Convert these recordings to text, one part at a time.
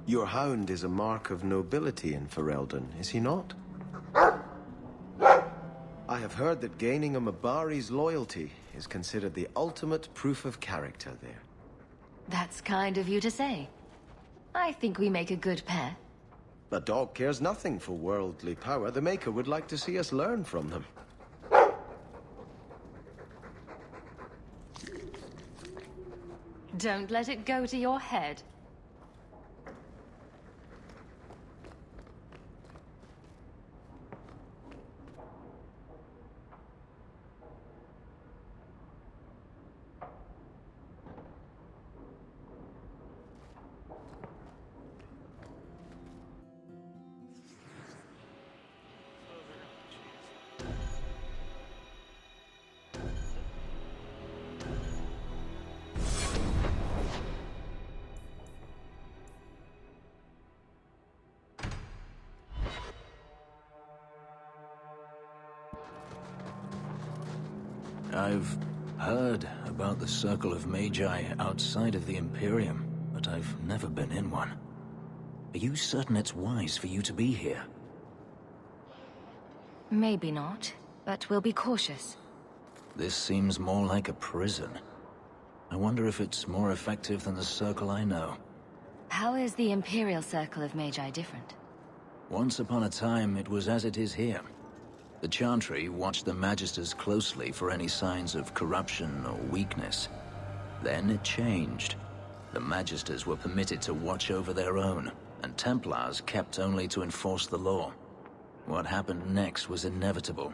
Your hound is a mark of nobility in Ferelden, is he not? I have heard that gaining a Mabari's loyalty is considered the ultimate proof of character there. That's kind of you to say. I think we make a good pair. A dog cares nothing for worldly power. The Maker would like to see us learn from them. Don't let it go to your head. I've heard about the Circle of Magi outside of the Imperium, but I've never been in one. Are you certain it's wise for you to be here? Maybe not, but we'll be cautious. This seems more like a prison. I wonder if it's more effective than the Circle I know. How is the Imperial Circle of Magi different? Once upon a time, it was as it is here. The Chantry watched the Magisters closely for any signs of corruption or weakness. Then it changed. The Magisters were permitted to watch over their own, and Templars kept only to enforce the law. What happened next was inevitable.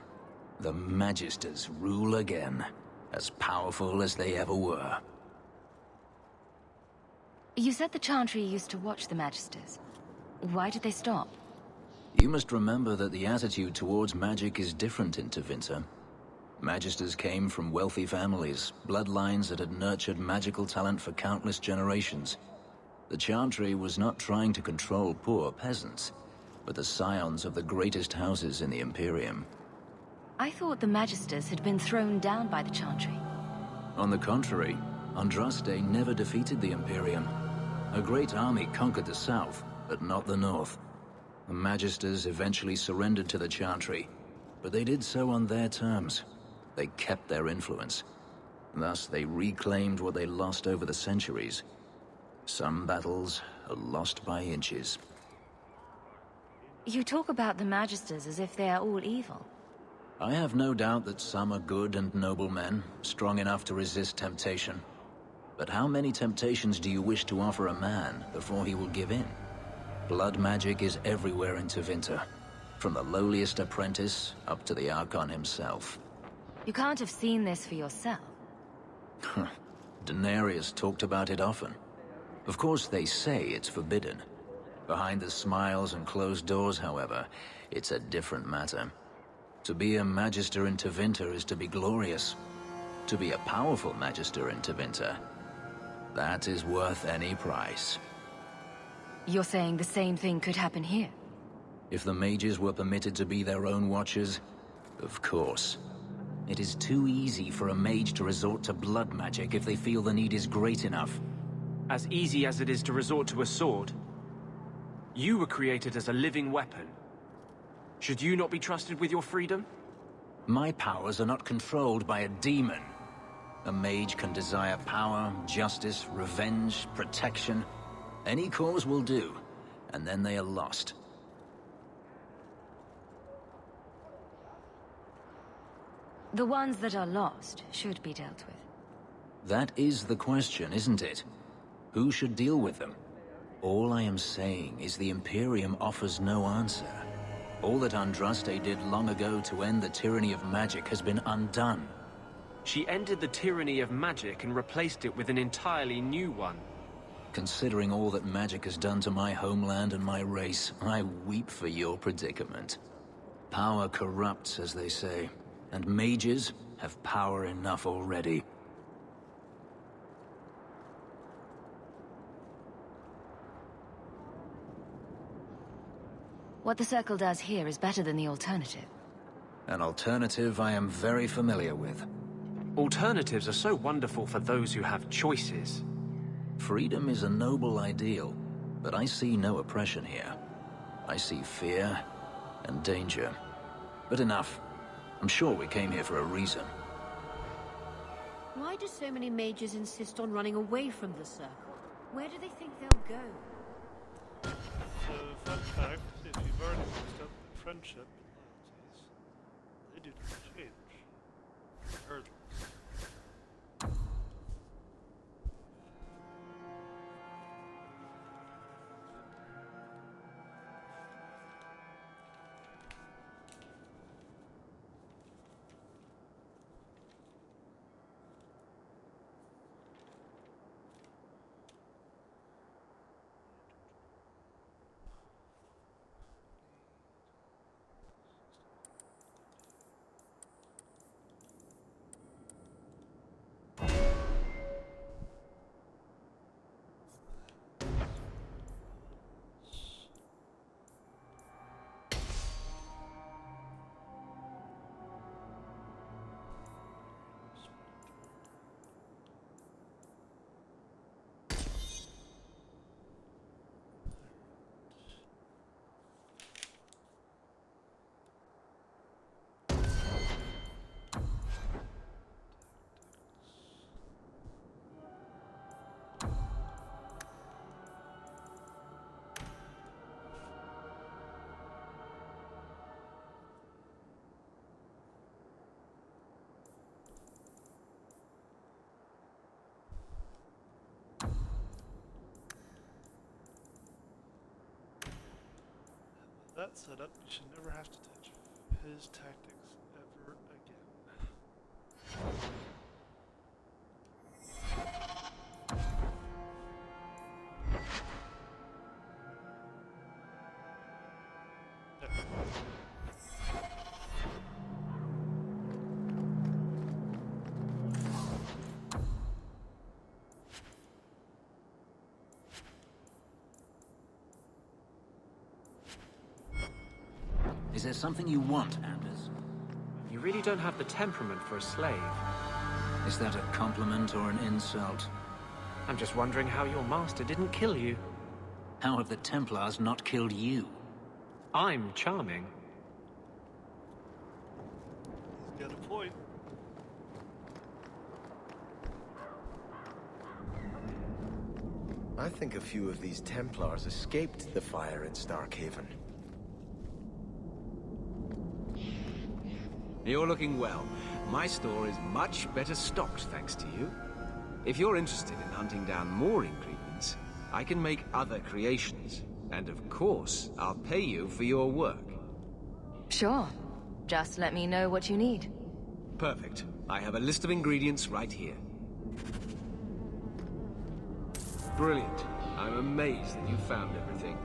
The Magisters rule again, as powerful as they ever were. You said the Chantry used to watch the Magisters. Why did they stop? You must remember that the attitude towards magic is different in Tevinter. Magisters came from wealthy families, bloodlines that had nurtured magical talent for countless generations. The Chantry was not trying to control poor peasants, but the scions of the greatest houses in the Imperium. I thought the Magisters had been thrown down by the Chantry. On the contrary, Andraste never defeated the Imperium. A great army conquered the south, but not the north. The Magisters eventually surrendered to the Chantry, but they did so on their terms. They kept their influence. Thus, they reclaimed what they lost over the centuries. Some battles are lost by inches. You talk about the Magisters as if they are all evil. I have no doubt that some are good and noble men, strong enough to resist temptation. But how many temptations do you wish to offer a man before he will give in? Blood magic is everywhere in Tevinter, from the lowliest apprentice up to the Archon himself. You can't have seen this for yourself. Daenerys talked about it often. Of course, they say it's forbidden. Behind the smiles and closed doors, however, it's a different matter. To be a Magister in Tevinter is to be glorious. To be a powerful Magister in Tevinter, that is worth any price. You're saying the same thing could happen here? If the mages were permitted to be their own watchers, of course. It is too easy for a mage to resort to blood magic if they feel the need is great enough. As easy as it is to resort to a sword. You were created as a living weapon. Should you not be trusted with your freedom? My powers are not controlled by a demon. A mage can desire power, justice, revenge, protection. Any cause will do, and then they are lost. The ones that are lost should be dealt with. That is the question, isn't it? Who should deal with them? All I am saying is the Imperium offers no answer. All that Andraste did long ago to end the tyranny of magic has been undone. She ended the tyranny of magic and replaced it with an entirely new one. Considering all that magic has done to my homeland and my race, I weep for your predicament. Power corrupts, as they say, and mages have power enough already. What the Circle does here is better than the alternative. An alternative I am very familiar with. Alternatives are so wonderful for those who have choices. Freedom is a noble ideal, But I see no oppression here. I see fear and danger. But enough. I'm sure we came here for a reason. Why do so many mages insist on running away from the circle? Where do they think they'll go? So, fun fact, if you've already mixed up the friendship and loyalties, they do not change. Regardless. That setup, you should never have to touch his tactics ever again. Is there something you want, Anders? You really don't have the temperament for a slave. Is that a compliment or an insult? I'm just wondering how your master didn't kill you. How have the Templars not killed you? I'm charming. He's got a point. I think a few of these Templars escaped the fire in Starkhaven. You're looking well. My store is much better stocked thanks to you. If you're interested in hunting down more ingredients, I can make other creations. And of course, I'll pay you for your work. Sure. Just let me know what you need. Perfect. I have a list of ingredients right here. Brilliant. I'm amazed that you found everything.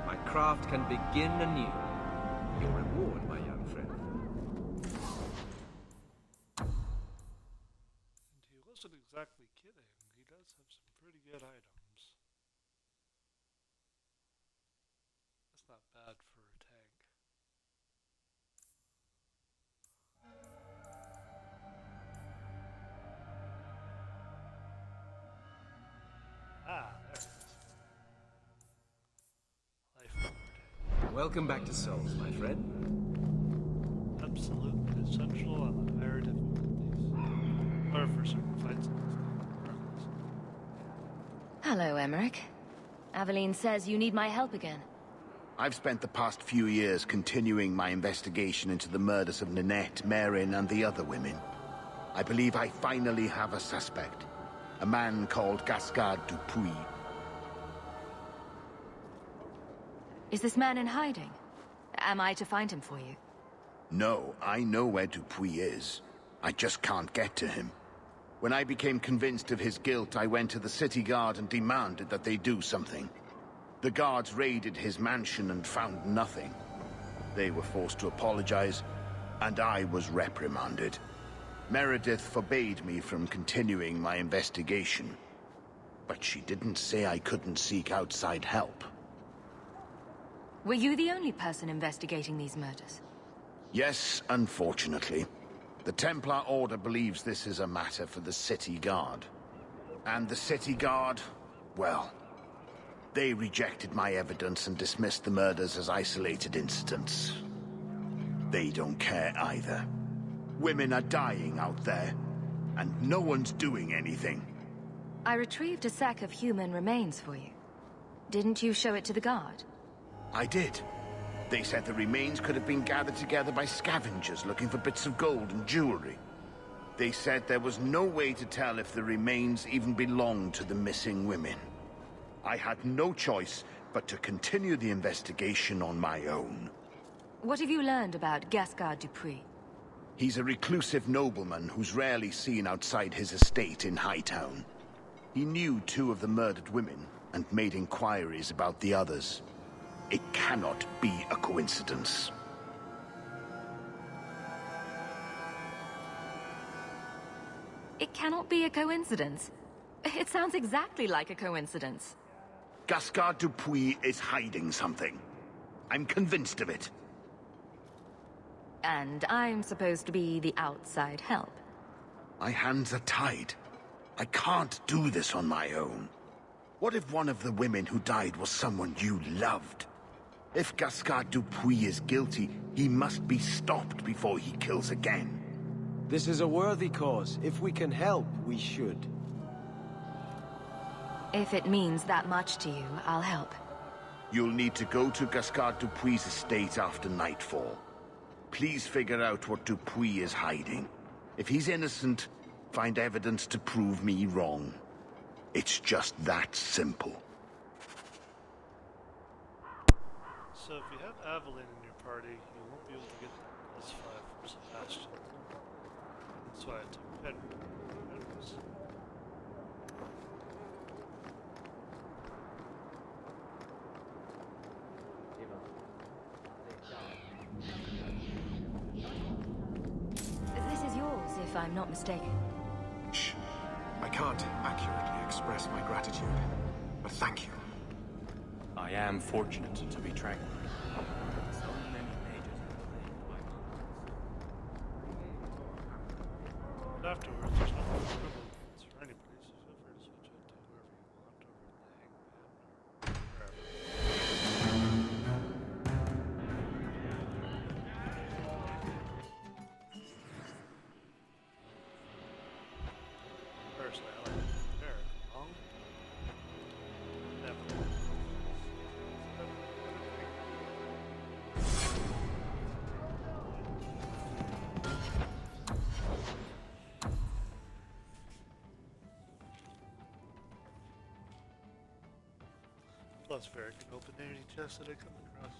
My craft can begin anew. Your reward, my young friend. And he wasn't exactly kidding. He does have some pretty good items. That's not bad for a tank. Ah, there it is. Life Ward. Welcome back to Souls, my friend. Absolutely essential on the higher difficulties. Or for certain fights in this game, regardless. Hello, Emmerich. Aveline says you need my help again. I've spent the past few years continuing my investigation into the murders of Ninette, Merrin, and the other women. I believe I finally have a suspect. A man called Gascard Dupuis. Is this man in hiding? Am I to find him for you? No, I know where Dupuis is. I just can't get to him. When I became convinced of his guilt, I went to the city guard and demanded that they do something. The guards raided his mansion and found nothing. They were forced to apologize, and I was reprimanded. Meredith forbade me from continuing my investigation. But she didn't say I couldn't seek outside help. Were you the only person investigating these murders? Yes, unfortunately. The Templar Order believes this is a matter for the City Guard. And the City Guard, well, They rejected my evidence and dismissed the murders as isolated incidents. They don't care either. Women are dying out there, and no one's doing anything. I retrieved a sack of human remains for you. Didn't you show it to the guard? I did. They said the remains could have been gathered together by scavengers looking for bits of gold and jewelry. They said there was no way to tell if the remains even belonged to the missing women. I had no choice but to continue the investigation on my own. What have you learned about Gascard Dupuis? He's a reclusive nobleman who's rarely seen outside his estate in Hightown. He knew 2 of the murdered women and made inquiries about the others. It cannot be a coincidence. It cannot be a coincidence. It sounds exactly like a coincidence. Gascard Dupuis is hiding something. I'm convinced of it. And I'm supposed to be the outside help. My hands are tied. I can't do this on my own. What if one of the women who died was someone you loved? If Gascard Dupuis is guilty, he must be stopped before he kills again. This is a worthy cause. If we can help, we should. If it means that much to you, I'll help. You'll need to go to Gascard Dupuis' estate after nightfall. Please figure out what Dupuis is hiding. If he's innocent, find evidence to prove me wrong. It's just that simple. So if you have Aveline in your party, you won't be able to get the +5 from Sebastian. That's why I took Pedro. Pedro's. This is yours, if I'm not mistaken. Shh. I can't accurately express my gratitude, but thank you. I am fortunate to be tranquil. And afterwards, there's no more equivalents for anybody, so feel free to switch out to whoever you want over in the Hangman or wherever. Personally, I like Eric. Long? Never. Plus, Varric can open any chest that I come across.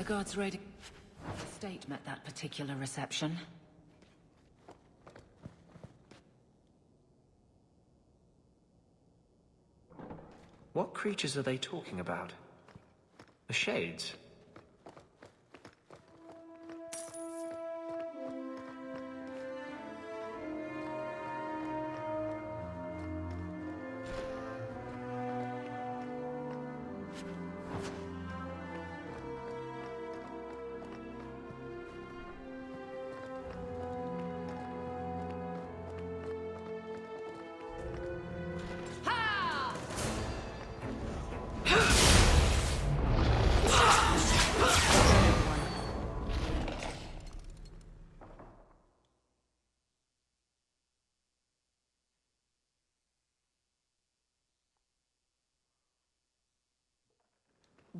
Gaersgard's raiding estate met that particular reception. What creatures are they talking about? The Shades?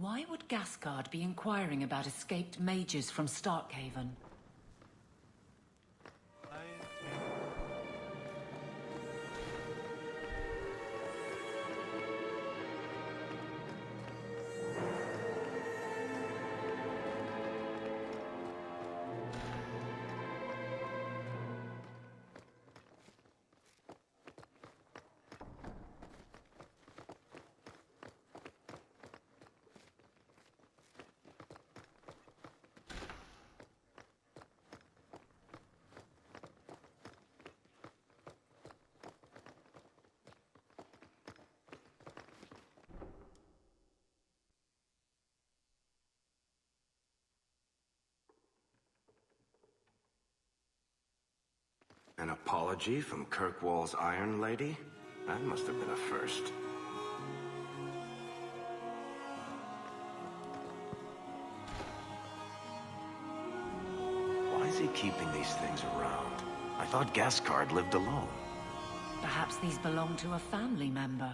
Why would Gascard be inquiring about escaped mages from Starkhaven? An apology from Kirkwall's Iron Lady? That must have been a first. Why is he keeping these things around? I thought Gascard lived alone. Perhaps these belong to a family member.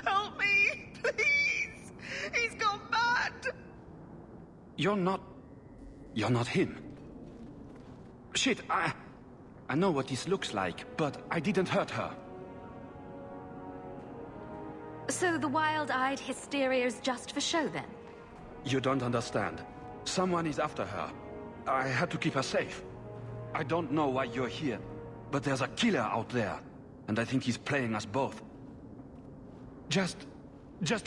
Help me, please! He's gone mad! You're not him. Shit, I know what this looks like, but I didn't hurt her. So the wild-eyed hysteria is just for show, then? You don't understand. Someone is after her. I had to keep her safe. I don't know why you're here, but there's a killer out there, and I think he's playing us both. Just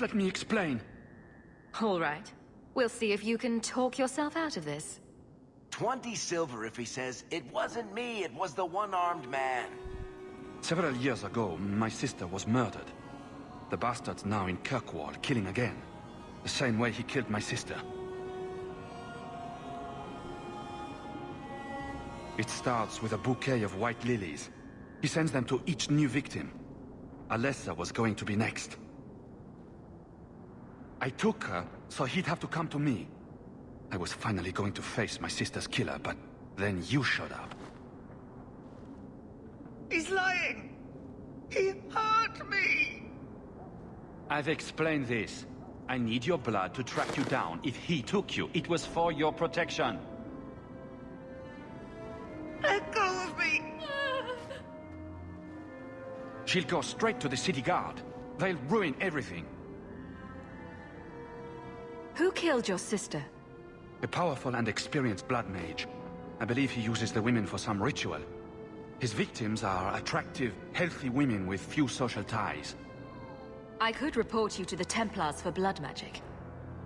let me explain. All right. We'll see if you can talk yourself out of this. 20 silver if he says, "It wasn't me, it was the one-armed man." Several years ago, my sister was murdered. The bastard's now in Kirkwall, killing again. The same way he killed my sister. It starts with a bouquet of white lilies. He sends them to each new victim. Alessa was going to be next. I took her, so he'd have to come to me. I was finally going to face my sister's killer, but then you showed up. He's lying! He hurt me! I've explained this. I need your blood to track you down. If he took you, it was for your protection. Let go of me! She'll go straight to the city guard. They'll ruin everything. Who killed your sister? A powerful and experienced blood mage. I believe he uses the women for some ritual. His victims are attractive, healthy women with few social ties. I could report you to the Templars for blood magic.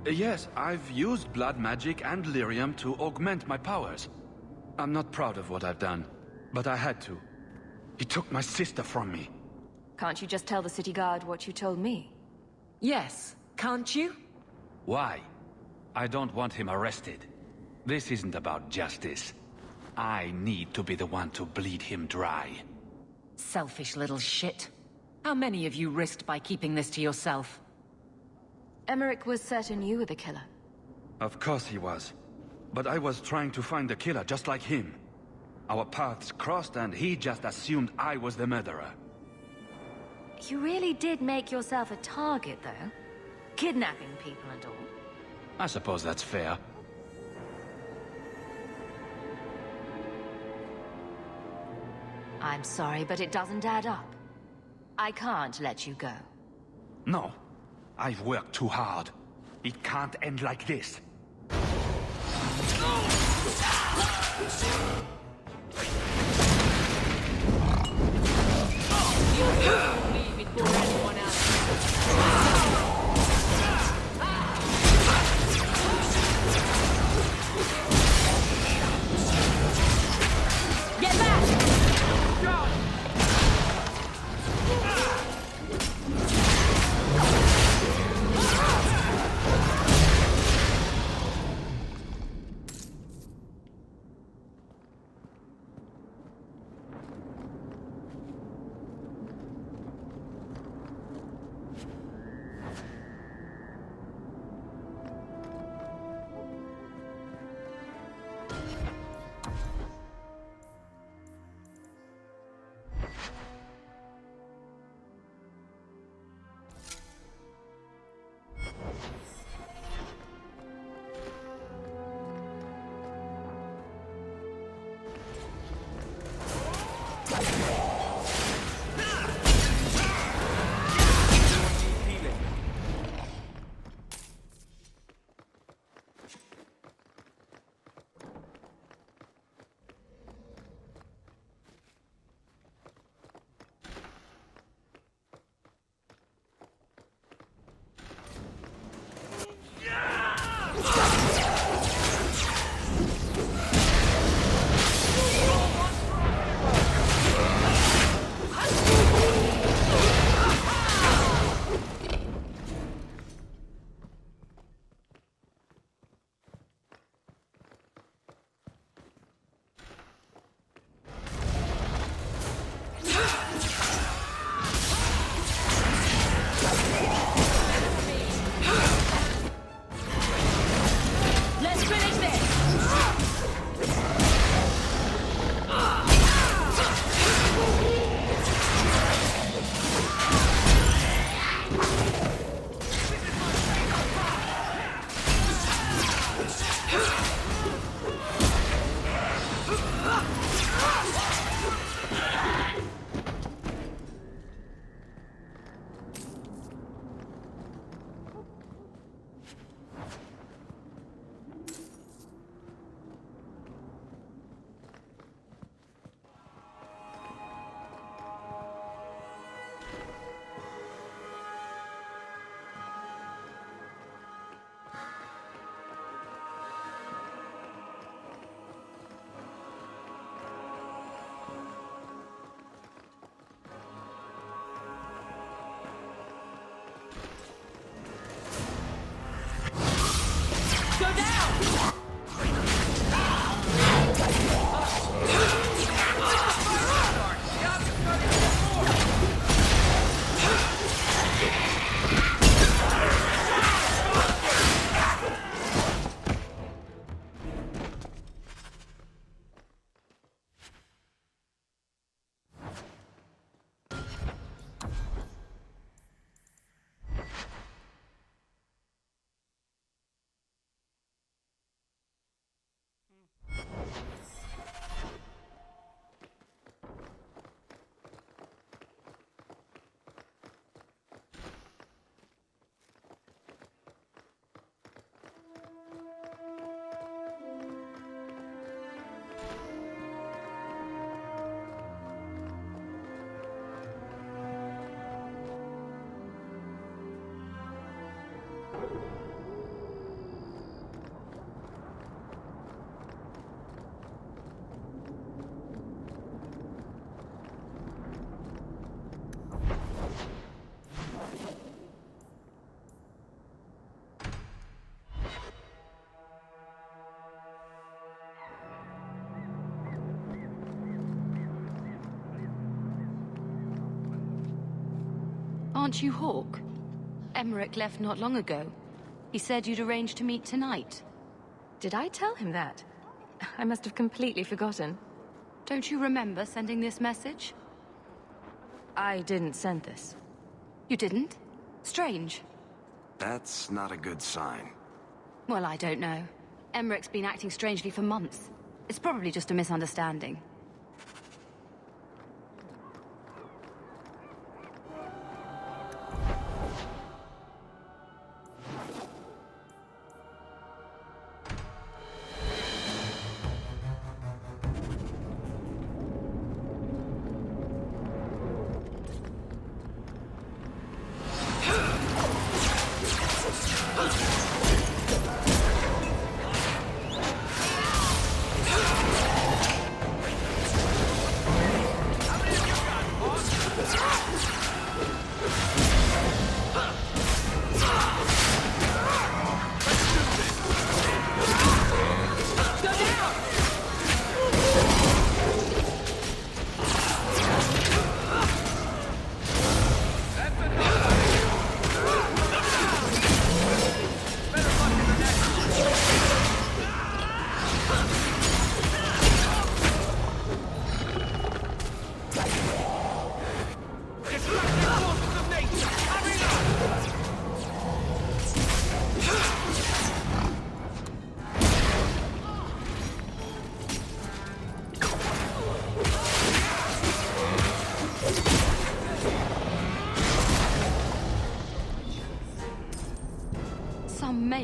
Yes, I've used blood magic and lyrium to augment my powers. I'm not proud of what I've done, but I had to. He took my sister from me. Can't you just tell the city guard what you told me? Yes, can't you? Why? I don't want him arrested. This isn't about justice. I need to be the one to bleed him dry. Selfish little shit. How many of you risked by keeping this to yourself? Emmerich was certain you were the killer. Of course he was. But I was trying to find the killer just like him. Our paths crossed and he just assumed I was the murderer. You really did make yourself a target, though. Kidnapping people and all. I suppose that's fair. I'm sorry, but it doesn't add up. I can't let you go. No. I've worked too hard. It can't end like this. Leave before anyone else. Get back! Aren't you Hawke? Emmerich left not long ago. He said you'd arranged to meet tonight. Did I tell him that? I must have completely forgotten. Don't you remember sending this message? I didn't send this. You didn't? Strange. That's not a good sign. Well, I don't know. Emmerich's been acting strangely for months. It's probably just a misunderstanding.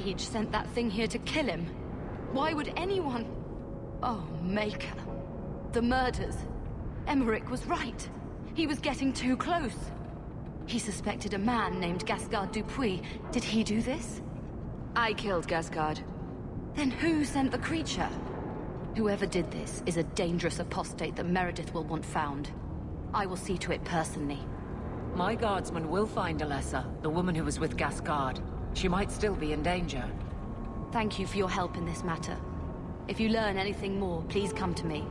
Mage sent that thing here to kill him. Why would anyone... Oh, Maker. The murders. Emmerich was right. He was getting too close. He suspected a man named Gascard Dupuis. Did he do this? I killed Gascard. Then who sent the creature? Whoever did this is a dangerous apostate that Meredith will want found. I will see to it personally. My guardsman will find Alessa, the woman who was with Gascard. She might still be in danger. Thank you for your help in this matter. If you learn anything more, please come to me.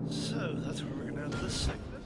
So that's where we're going to end this segment.